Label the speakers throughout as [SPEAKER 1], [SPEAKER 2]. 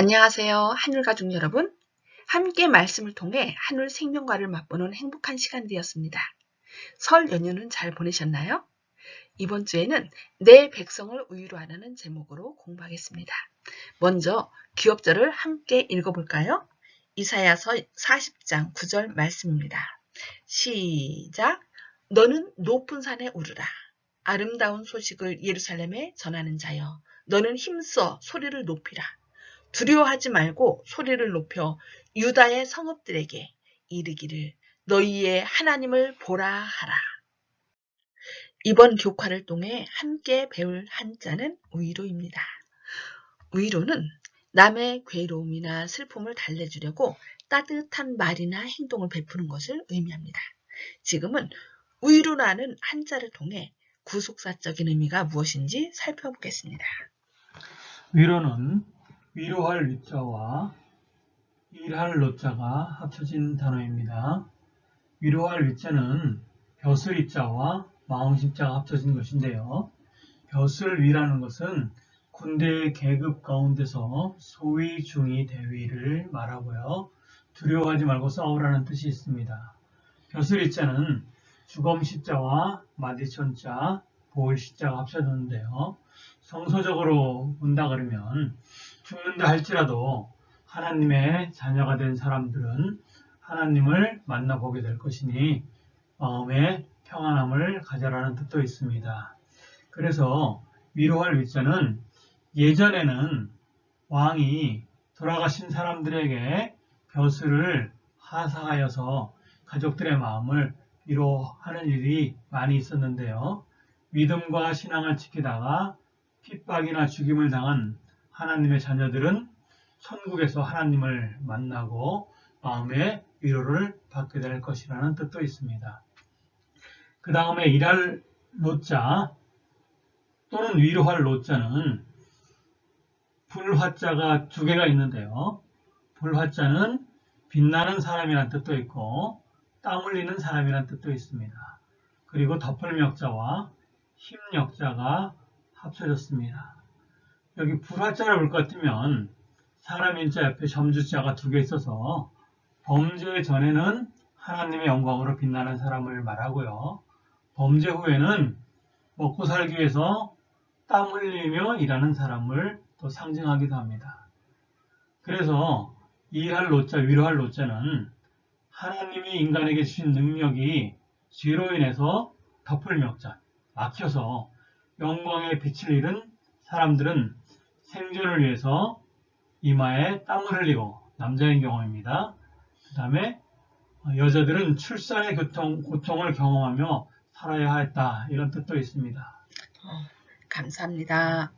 [SPEAKER 1] 안녕하세요. 하늘가족 여러분. 함께 말씀을 통해 하늘 생명과를 맛보는 행복한 시간이 되었습니다. 설 연휴는 잘 보내셨나요? 이번 주에는 내 백성을 우유로 하라는 제목으로 공부하겠습니다. 먼저 기업절을 함께 읽어볼까요? 이사야서 40장 9절 말씀입니다. 시작! 너는 높은 산에 오르라. 아름다운 소식을 예루살렘에 전하는 자여. 너는 힘써 소리를 높이라. 두려워하지 말고 소리를 높여 유다의 성읍들에게 이르기를 너희의 하나님을 보라 하라. 이번 교과를 통해 함께 배울 한자는 위로입니다. 위로는 남의 괴로움이나 슬픔을 달래주려고 따뜻한 말이나 행동을 베푸는 것을 의미합니다. 지금은 위로라는 한자를 통해 구속사적인 의미가 무엇인지 살펴보겠습니다.
[SPEAKER 2] 위로는 위로할 위자와 일할 노자가 합쳐진 단어입니다. 위로할 위자는 벼슬 위자와 마음심자가 합쳐진 것인데요. 벼슬 위라는 것은 군대의 계급 가운데서 소위, 중위, 대위를 말하고요. 두려워하지 말고 싸우라는 뜻이 있습니다. 벼슬 위자는 주검 시자와 마디천자, 보을 시자가 합쳐졌는데요. 성서적으로 본다 그러면 죽는다 할지라도 하나님의 자녀가 된 사람들은 하나님을 만나보게 될 것이니 마음에 평안함을 가져라는 뜻도 있습니다. 그래서 위로할 위자는 예전에는 왕이 돌아가신 사람들에게 벼슬을 하사하여서 가족들의 마음을 위로하는 일이 많이 있었는데요. 믿음과 신앙을 지키다가 핍박이나 죽임을 당한 하나님의 자녀들은 천국에서 하나님을 만나고 마음의 위로를 받게 될 것이라는 뜻도 있습니다. 그 다음에 일할 노자 또는 위로할 노자는 불화자가 두 개가 있는데요. 불화자는 빛나는 사람이라는 뜻도 있고 땀 흘리는 사람이라는 뜻도 있습니다. 그리고 덮을멱자와 힘멱자가 합쳐졌습니다. 여기 불화자를 볼 것 같으면 사람 인자 옆에 점주자가 두 개 있어서 범죄 전에는 하나님의 영광으로 빛나는 사람을 말하고요. 범죄 후에는 먹고 살기 위해서 땀 흘리며 일하는 사람을 또 상징하기도 합니다. 그래서 일할 노자, 위로할 노자는 하나님이 인간에게 주신 능력이 죄로 인해서 덮을멱자, 막혀서 영광의 빛을 잃은 사람들은 생존을 위해서 이마에 땀을 흘리고, 남자인 경우입니다. 그 다음에 여자들은 출산의 고통을 경험하며 살아야 했다, 이런 뜻도 있습니다.
[SPEAKER 1] 감사합니다.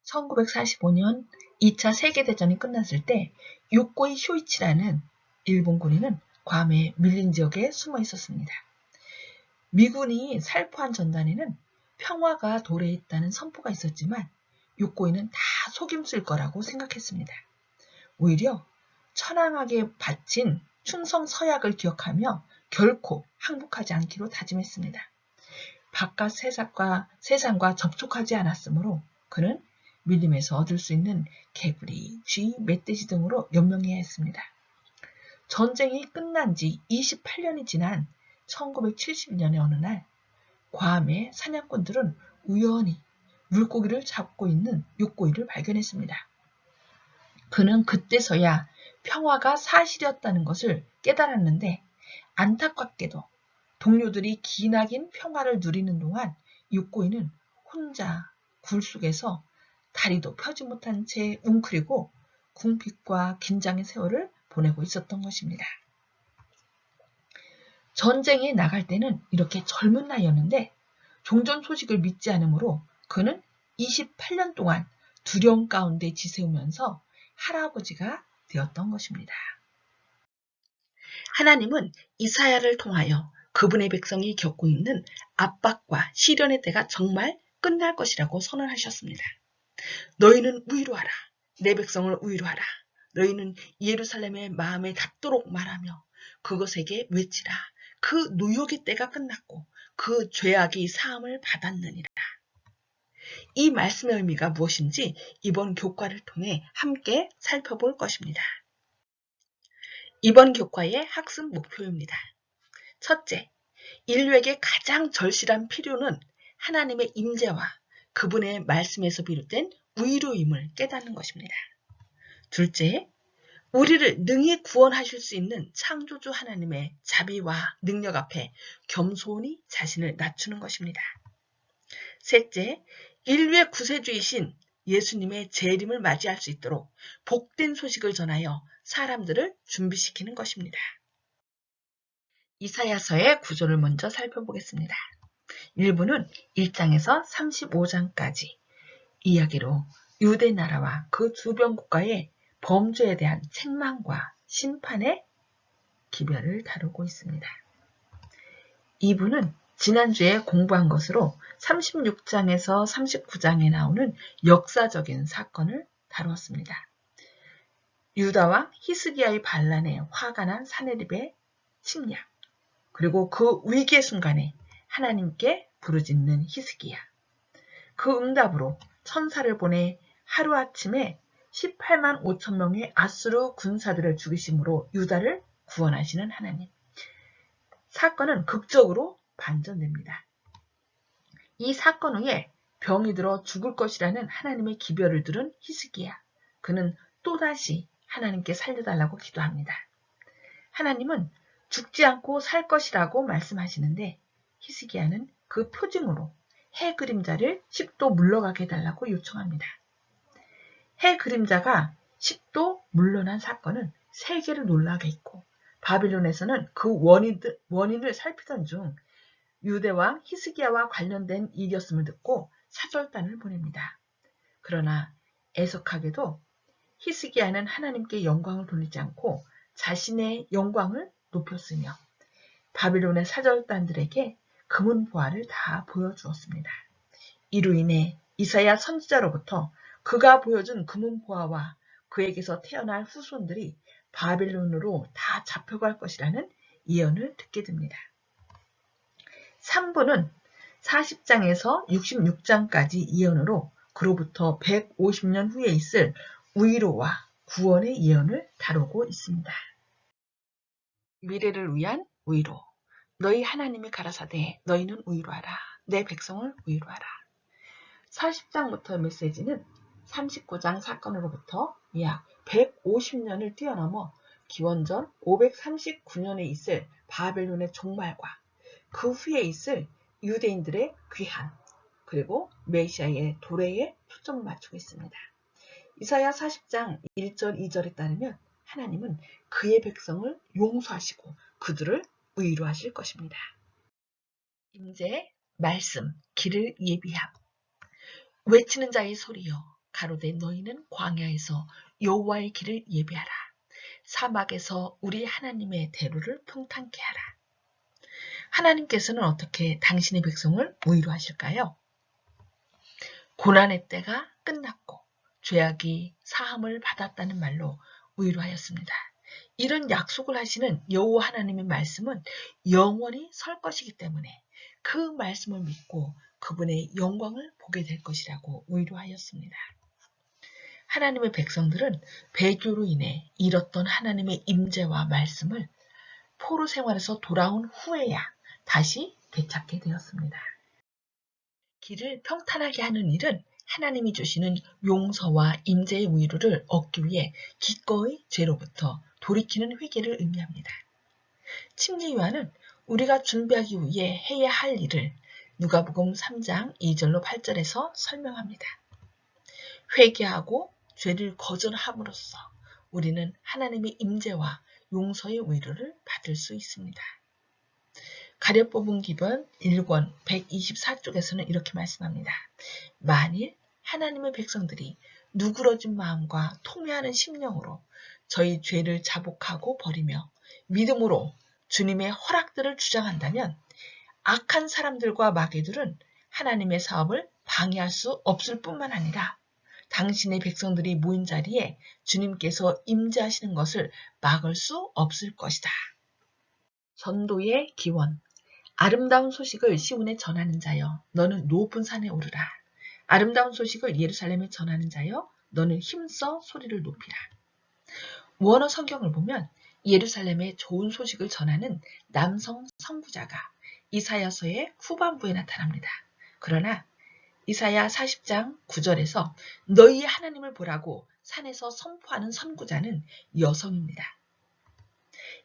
[SPEAKER 1] 1945년 2차 세계대전이 끝났을 때 요코이 쇼이치라는 일본 군인은 괌의 밀린 지역에 숨어 있었습니다. 미군이 살포한 전단에는 평화가 도래해 있다는 선포가 있었지만 요코이는 다 속임수일 거라고 생각했습니다. 오히려 처량하게 바친 충성 서약을 기억하며 결코 항복하지 않기로 다짐했습니다. 바깥 세상과 접촉하지 않았으므로 그는 밀림에서 얻을 수 있는 개구리, 쥐, 멧돼지 등으로 연명해야 했습니다. 전쟁이 끝난 지 28년이 지난 1970년의 어느 날 괌의 사냥꾼들은 우연히 물고기를 잡고 있는 요코이를 발견했습니다. 그는 그때서야 평화가 사실이었다는 것을 깨달았는데 안타깝게도 동료들이 기나긴 평화를 누리는 동안 요코이는 혼자 굴 속에서 다리도 펴지 못한 채 웅크리고 궁핍과 긴장의 세월을 보내고 있었던 것입니다. 전쟁에 나갈 때는 이렇게 젊은 나이였는데 종전 소식을 믿지 않으므로 그는 28년 동안 두려움 가운데 지새우면서 할아버지가 되었던 것입니다. 하나님은 이사야를 통하여 그분의 백성이 겪고 있는 압박과 시련의 때가 정말 끝날 것이라고 선언하셨습니다. 너희는 위로하라. 내 백성을 위로하라. 너희는 예루살렘의 마음에 닿도록 말하며 그것에게 외치라. 그 노역의 때가 끝났고 그 죄악이 사함을 받았느니라. 이 말씀의 의미가 무엇인지 이번 교과를 통해 함께 살펴볼 것입니다. 이번 교과의 학습 목표입니다. 첫째, 인류에게 가장 절실한 필요는 하나님의 임재와 그분의 말씀에서 비롯된 위로임을 깨닫는 것입니다. 둘째, 우리를 능히 구원하실 수 있는 창조주 하나님의 자비와 능력 앞에 겸손히 자신을 낮추는 것입니다. 셋째, 인류의 구세주이신 예수님의 재림을 맞이할 수 있도록 복된 소식을 전하여 사람들을 준비시키는 것입니다. 이사야서의 구조를 먼저 살펴보겠습니다. 1부는 1장에서 35장까지 이야기로 유대 나라와 그 주변 국가의 범죄에 대한 책망과 심판의 기별을 다루고 있습니다. 2부는 지난주에 공부한 것으로 36장에서 39장에 나오는 역사적인 사건을 다루었습니다. 유다왕 히스기야의 반란에 화가 난 사네립의 침략, 그리고 그 위기의 순간에 하나님께 부르짖는 히스기야, 그 응답으로 천사를 보내 하루아침에 18만 5천 명의 아수르 군사들을 죽이심으로 유다를 구원하시는 하나님. 사건은 극적으로 반전됩니다. 이 사건 후에 병이 들어 죽을 것이라는 하나님의 기별을 들은 히스기야. 그는 또다시 하나님께 살려달라고 기도합니다. 하나님은 죽지 않고 살 것이라고 말씀하시는데 히스기야는 그 표징으로 해 그림자를 10도 물러가게 해달라고 요청합니다. 해 그림자가 10도 물러난 사건은 세계를 놀라게 했고 바빌론에서는 그 원인을 살피던 중 유대왕 히스기야와 관련된 일이었음을 듣고 사절단을 보냅니다. 그러나 애석하게도 히스기야는 하나님께 영광을 돌리지 않고 자신의 영광을 높였으며 바빌론의 사절단들에게 금은 보화를 다 보여주었습니다. 이로 인해 이사야 선지자로부터 그가 보여준 금은 보화와 그에게서 태어날 후손들이 바빌론으로 다 잡혀갈 것이라는 예언을 듣게 됩니다. 3부는 40장에서 66장까지 예언으로 그로부터 150년 후에 있을 위로와 구원의 예언을 다루고 있습니다. 미래를 위한 위로. 너희 하나님이 가라사대 너희는 위로하라. 내 백성을 위로하라. 40장부터 메시지는 39장 사건으로부터 약 150년을 뛰어넘어 기원전 539년에 있을 바벨론의 종말과 그 후에 있을 유대인들의 귀환, 그리고 메시아의 도래에 초점을 맞추고 있습니다. 이사야 40장 1절 2절에 따르면 하나님은 그의 백성을 용서하시고 그들을 위로하실 것입니다. 임재, 말씀, 길을 예비함. 외치는 자의 소리여 가로되 너희는 광야에서 여호와의 길을 예비하라. 사막에서 우리 하나님의 대로를 평탄케 하라. 하나님께서는 어떻게 당신의 백성을 위로하실까요? 고난의 때가 끝났고 죄악이 사함을 받았다는 말로 위로하였습니다. 이런 약속을 하시는 여호와 하나님의 말씀은 영원히 설 것이기 때문에 그 말씀을 믿고 그분의 영광을 보게 될 것이라고 위로하였습니다. 하나님의 백성들은 배교로 인해 잃었던 하나님의 임재와 말씀을 포로 생활에서 돌아온 후에야 다시 되찾게 되었습니다. 길을 평탄하게 하는 일은 하나님이 주시는 용서와 임재의 위로를 얻기 위해 기꺼이 죄로부터 돌이키는 회개를 의미합니다. 침례 요한은 우리가 준비하기 위해 해야 할 일을 누가복음 3장 2절로 8절에서 설명합니다. 회개하고 죄를 거절함으로써 우리는 하나님의 임재와 용서의 위로를 받을 수 있습니다. 가려 뽑은 기본 1권 124쪽에서는 이렇게 말씀합니다. 만일 하나님의 백성들이 누그러진 마음과 통회하는 심령으로 저희 죄를 자복하고 버리며 믿음으로 주님의 허락들을 주장한다면 악한 사람들과 마귀들은 하나님의 사업을 방해할 수 없을 뿐만 아니라 당신의 백성들이 모인 자리에 주님께서 임재하시는 것을 막을 수 없을 것이다. 전도의 기원. 아름다운 소식을 시온에 전하는 자여 너는 높은 산에 오르라. 아름다운 소식을 예루살렘에 전하는 자여 너는 힘써 소리를 높이라. 원어 성경을 보면 예루살렘에 좋은 소식을 전하는 남성 선구자가 이사야서의 후반부에 나타납니다. 그러나 이사야 40장 9절에서 너희의 하나님을 보라고 산에서 선포하는 선구자는 여성입니다.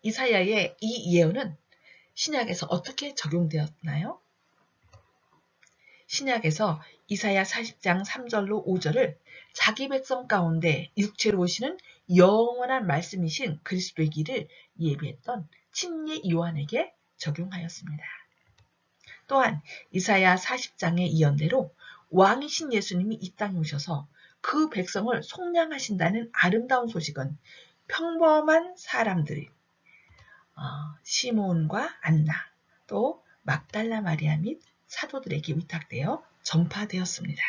[SPEAKER 1] 이사야의 이 예언은 신약에서 어떻게 적용되었나요? 신약에서 이사야 40장 3절로 5절을 자기 백성 가운데 육체로 오시는 영원한 말씀이신 그리스도의 길을 예비했던 침례 요한에게 적용하였습니다. 또한 이사야 40장의 예언대로 왕이신 예수님이 이 땅에 오셔서 그 백성을 속량하신다는 아름다운 소식은 평범한 사람들이 시몬과 안나 또 막달라 마리아 및 사도들에게 위탁되어 전파되었습니다.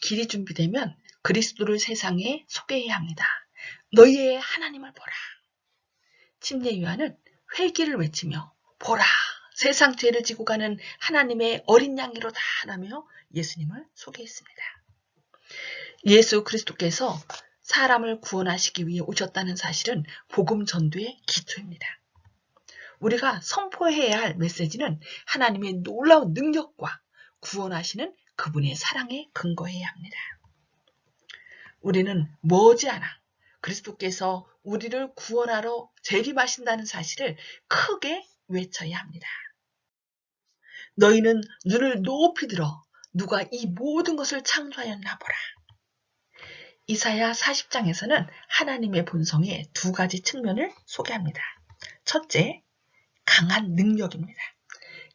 [SPEAKER 1] 길이 준비되면 그리스도를 세상에 소개해야 합니다. 너희의 하나님을 보라. 침례 요한은 회개를 외치며 보라 세상 죄를 지고 가는 하나님의 어린 양이로다 라며 예수님을 소개했습니다. 예수 그리스도께서 사람을 구원하시기 위해 오셨다는 사실은 복음 전도의 기초입니다. 우리가 선포해야 할 메시지는 하나님의 놀라운 능력과 구원하시는 그분의 사랑에 근거해야 합니다. 우리는 머지않아 그리스도께서 우리를 구원하러 재림하신다는 사실을 크게 외쳐야 합니다. 너희는 눈을 높이 들어 누가 이 모든 것을 창조하였나 보라. 이사야 40장에서는 하나님의 본성의 두 가지 측면을 소개합니다. 첫째, 강한 능력입니다.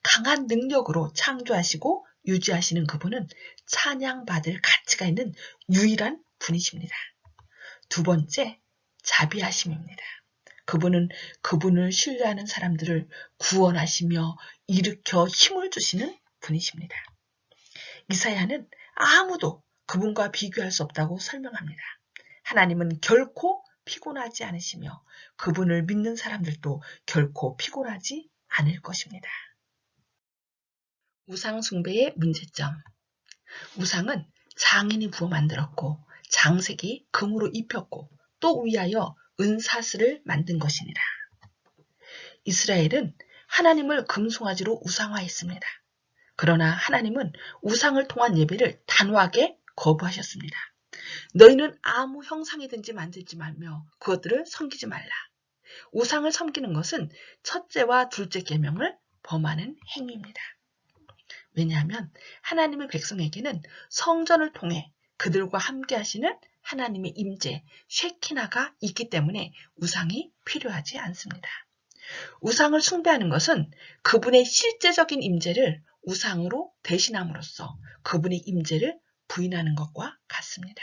[SPEAKER 1] 강한 능력으로 창조하시고 유지하시는 그분은 찬양받을 가치가 있는 유일한 분이십니다. 두 번째, 자비하심입니다. 그분은 그분을 신뢰하는 사람들을 구원하시며 일으켜 힘을 주시는 분이십니다. 이사야는 아무도 그분과 비교할 수 없다고 설명합니다. 하나님은 결코 피곤하지 않으시며 그분을 믿는 사람들도 결코 피곤하지 않을 것입니다. 우상 숭배의 문제점. 우상은 장인이 부어 만들었고 장색이 금으로 입혔고 또 위하여 은사슬을 만든 것이니라. 이스라엘은 하나님을 금송아지로 우상화했습니다. 그러나 하나님은 우상을 통한 예배를 단호하게 거부하셨습니다. 너희는 아무 형상이든지 만들지 말며 그것들을 섬기지 말라. 우상을 섬기는 것은 첫째와 둘째 계명을 범하는 행위입니다. 왜냐하면 하나님의 백성에게는 성전을 통해 그들과 함께 하시는 하나님의 임재, 쉐키나가 있기 때문에 우상이 필요하지 않습니다. 우상을 숭배하는 것은 그분의 실제적인 임재를 우상으로 대신함으로써 그분의 임재를 부인하는 것과 같습니다.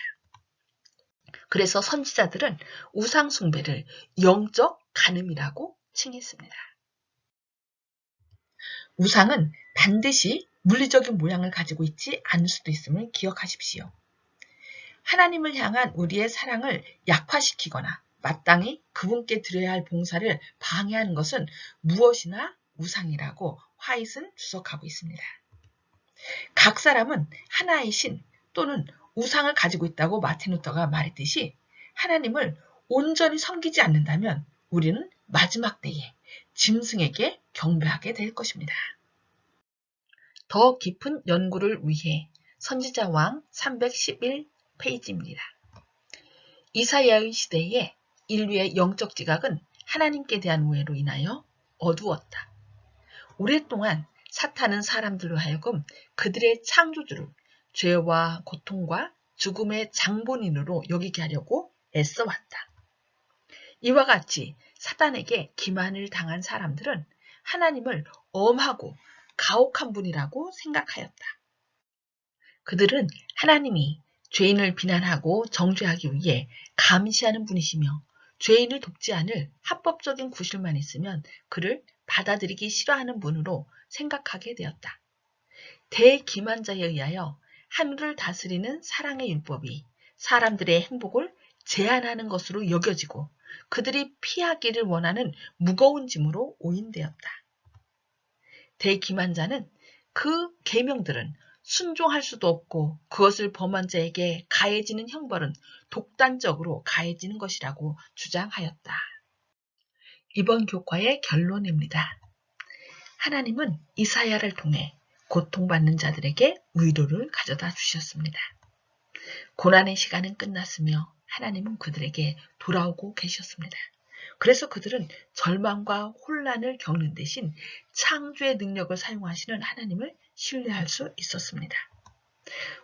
[SPEAKER 1] 그래서 선지자들은 우상 숭배를 영적 간음이라고 칭했습니다. 우상은 반드시 물리적인 모양을 가지고 있지 않을 수도 있음을 기억하십시오. 하나님을 향한 우리의 사랑을 약화시키거나 마땅히 그분께 드려야 할 봉사를 방해하는 것은 무엇이나 우상이라고 화이트는 주석하고 있습니다. 각 사람은 하나의 신 또는 우상을 가지고 있다고 마틴 루터가 말했듯이 하나님을 온전히 섬기지 않는다면 우리는 마지막 때에 짐승에게 경배하게 될 것입니다. 더 깊은 연구를 위해 선지자왕 311페이지입니다. 이사야의 시대에 인류의 영적 지각은 하나님께 대한 오해로 인하여 어두웠다. 오랫동안 사탄은 사람들로 하여금 그들의 창조주를 죄와 고통과 죽음의 장본인으로 여기게 하려고 애써왔다. 이와 같이 사탄에게 기만을 당한 사람들은 하나님을 엄하고 가혹한 분이라고 생각하였다. 그들은 하나님이 죄인을 비난하고 정죄하기 위해 감시하는 분이시며 죄인을 돕지 않을 합법적인 구실만 있으면 그를 받아들이기 싫어하는 분으로 생각하게 되었다. 대기만자에 의하여 하늘을 다스리는 사랑의 율법이 사람들의 행복을 제한하는 것으로 여겨지고 그들이 피하기를 원하는 무거운 짐으로 오인되었다. 대기만자는 그 계명들은 순종할 수도 없고 그것을 범한 자에게 가해지는 형벌은 독단적으로 가해지는 것이라고 주장하였다. 이번 교과의 결론입니다. 하나님은 이사야를 통해 고통받는 자들에게 위로를 가져다 주셨습니다. 고난의 시간은 끝났으며 하나님은 그들에게 돌아오고 계셨습니다. 그래서 그들은 절망과 혼란을 겪는 대신 창조의 능력을 사용하시는 하나님을 신뢰할 수 있었습니다.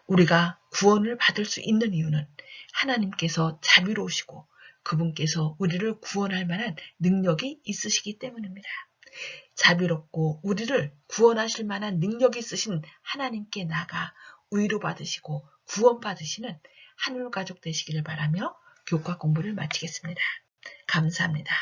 [SPEAKER 1] 우리가 구원을 받을 수 있는 이유는 하나님께서 자비로우시고 그분께서 우리를 구원할 만한 능력이 있으시기 때문입니다. 자비롭고 우리를 구원하실 만한 능력이 있으신 하나님께 나가 위로받으시고 구원받으시는 하늘 가족 되시기를 바라며 교과 공부를 마치겠습니다. 감사합니다.